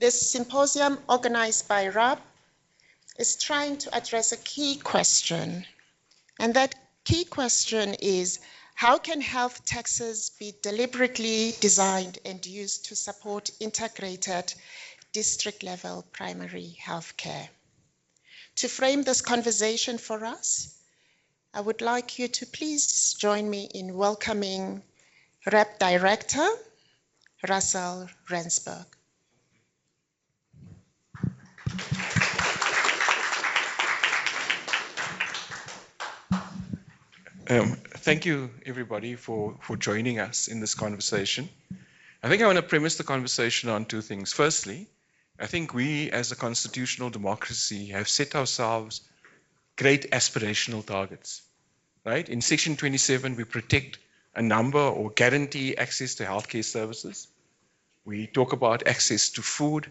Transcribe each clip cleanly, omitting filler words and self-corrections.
This symposium, organized by RHAP, is trying to address a key question. And that key question is, how can health taxes be deliberately designed and used to support integrated district-level primary health care? To frame this conversation for us, I would like you to please join me in welcoming RHAP Director, Russell Rensburg. Thank you, everybody, for joining us in this conversation. I think I want to premise the conversation on two things. Firstly, I think we, as a constitutional democracy, have set ourselves great aspirational targets, right? In Section 27, we protect a number or guarantee access to healthcare services. We talk about access to food,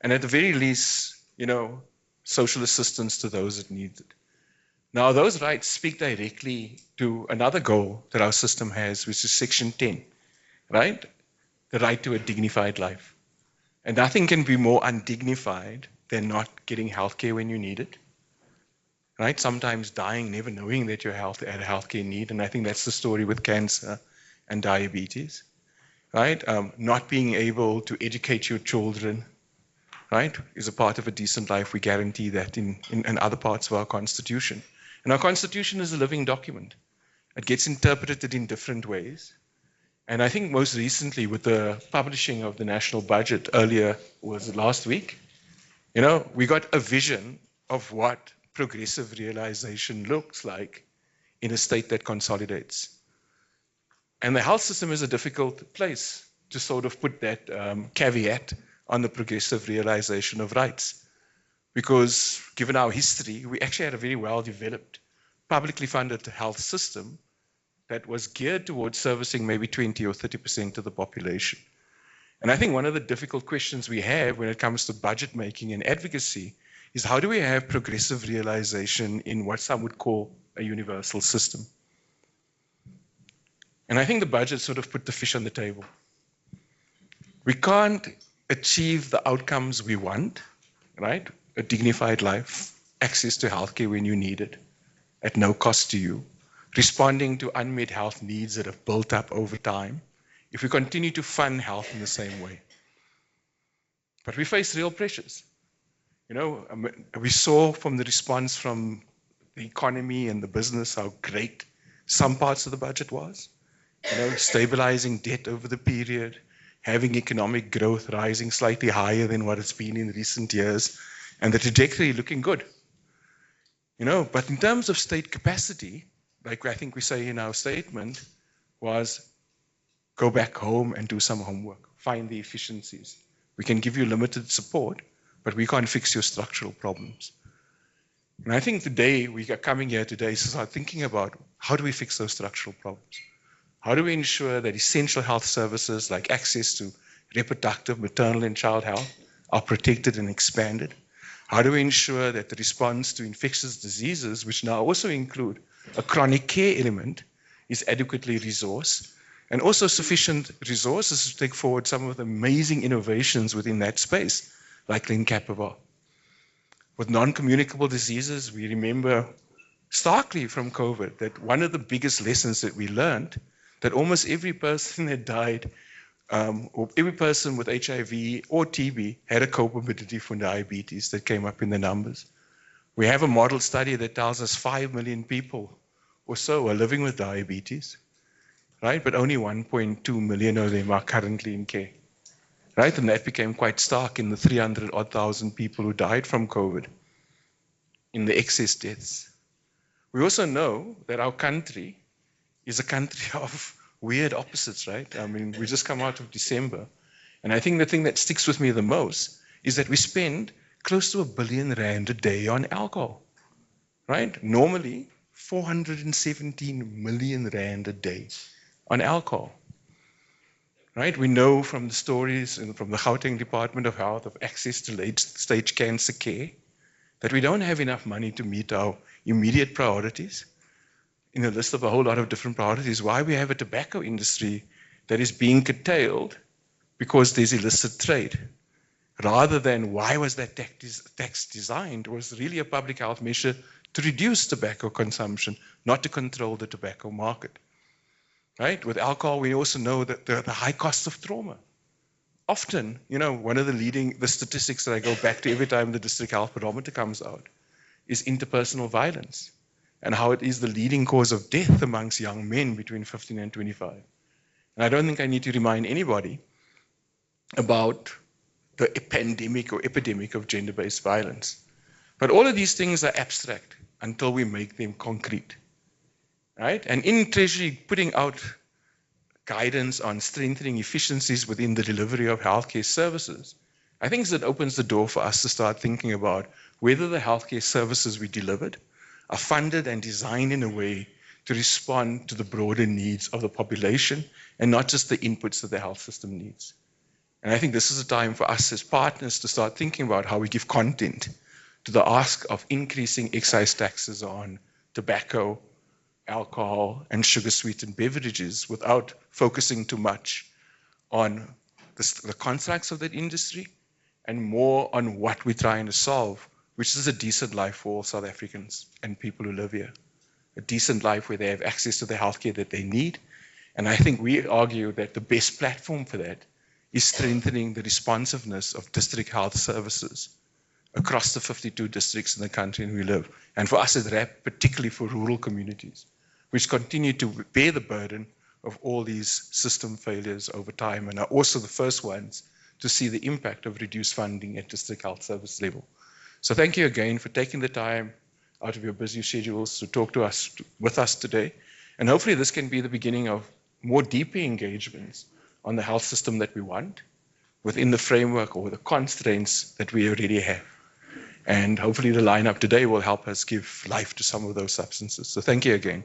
and at the very least, social assistance to those that need it. Now, those rights speak directly to another goal that our system has, which is Section 10, right? The right to a dignified life. And nothing can be more undignified than not getting healthcare when you need it, right? Sometimes dying, never knowing that you're at a healthcare need. And I think that's the story with cancer and diabetes, right? Not being able to educate your children, right, is a part of a decent life. We guarantee that in other parts of our Constitution. And our Constitution is a living document. It gets interpreted in different ways. And I think most recently with the publishing of the national budget earlier, was it last week? We got a vision of what progressive realization looks like in a state that consolidates. And the health system is a difficult place to sort of put that caveat on the progressive realization of rights. Because given our history, we actually had a very well-developed, publicly funded health system that was geared towards servicing maybe 20 or 30% of the population. And I think one of the difficult questions we have when it comes to budget making and advocacy is, how do we have progressive realization in what some would call a universal system? And I think the budget sort of put the fish on the table. We can't achieve the outcomes we want, right? A dignified life, access to healthcare when you need it, at no cost to you, responding to unmet health needs that have built up over time, if we continue to fund health in the same way. But we face real pressures. We saw from the response from the economy and the business how great some parts of the budget was. Stabilizing debt over the period, having economic growth rising slightly higher than what it's been in recent years, and the trajectory looking good. But in terms of state capacity, like I think we say in our statement, was go back home and do some homework, find the efficiencies. We can give you limited support, but we can't fix your structural problems. And I think today, we are coming here today to start thinking about, how do we fix those structural problems? How do we ensure that essential health services like access to reproductive, maternal, and child health are protected and expanded? How do we ensure that the response to infectious diseases, which now also include a chronic care element, is adequately resourced, and also sufficient resources to take forward some of the amazing innovations within that space, like lenacapavir. With non-communicable diseases, we remember starkly from COVID that one of the biggest lessons that we learned, that almost every person that died, or every person with HIV or TB had a comorbidity for diabetes that came up in the numbers. We have a model study that tells us 5 million people or so are living with diabetes, right? But only 1.2 million of them are currently in care, right? And that became quite stark in the 300,000 people who died from COVID, in the excess deaths. We also know that our country is a country of weird opposites, right? I mean, we just come out of December. And I think the thing that sticks with me the most is that we spend close to R1 billion a day on alcohol, right? Normally, 417 million rand a day on alcohol, right? We know from the stories and from the Gauteng Department of Health of access to late-stage cancer care that we don't have enough money to meet our immediate priorities in a list of a whole lot of different priorities. Why we have a tobacco industry that is being curtailed because there's illicit trade. rather than why was that tax designed, was really a public health measure to reduce tobacco consumption, not to control the tobacco market. Right? With alcohol, we also know that the high cost of trauma. Often, one of the statistics that I go back to every time the district health barometer comes out is interpersonal violence and how it is the leading cause of death amongst young men between 15 and 25. And I don't think I need to remind anybody about the pandemic or epidemic of gender-based violence. But all of these things are abstract until we make them concrete. Right? And in Treasury putting out guidance on strengthening efficiencies within the delivery of healthcare services, I think it opens the door for us to start thinking about whether the healthcare services we delivered are funded and designed in a way to respond to the broader needs of the population and not just the inputs that the health system needs. And I think this is a time for us as partners to start thinking about how we give content to the ask of increasing excise taxes on tobacco, alcohol, and sugar-sweetened beverages without focusing too much on the constructs of that industry and more on what we're trying to solve, which is a decent life for all South Africans and people who live here. A decent life where they have access to the healthcare that they need. And I think we argue that the best platform for that is strengthening the responsiveness of district health services across the 52 districts in the country in we live. And for us at RHAP, particularly for rural communities, which continue to bear the burden of all these system failures over time and are also the first ones to see the impact of reduced funding at district health service level. So thank you again for taking the time out of your busy schedules to talk to us, with us today. And hopefully this can be the beginning of more deeper engagements on the health system that we want within the framework or the constraints that we already have. And hopefully the lineup today will help us give life to some of those substances. So thank you again.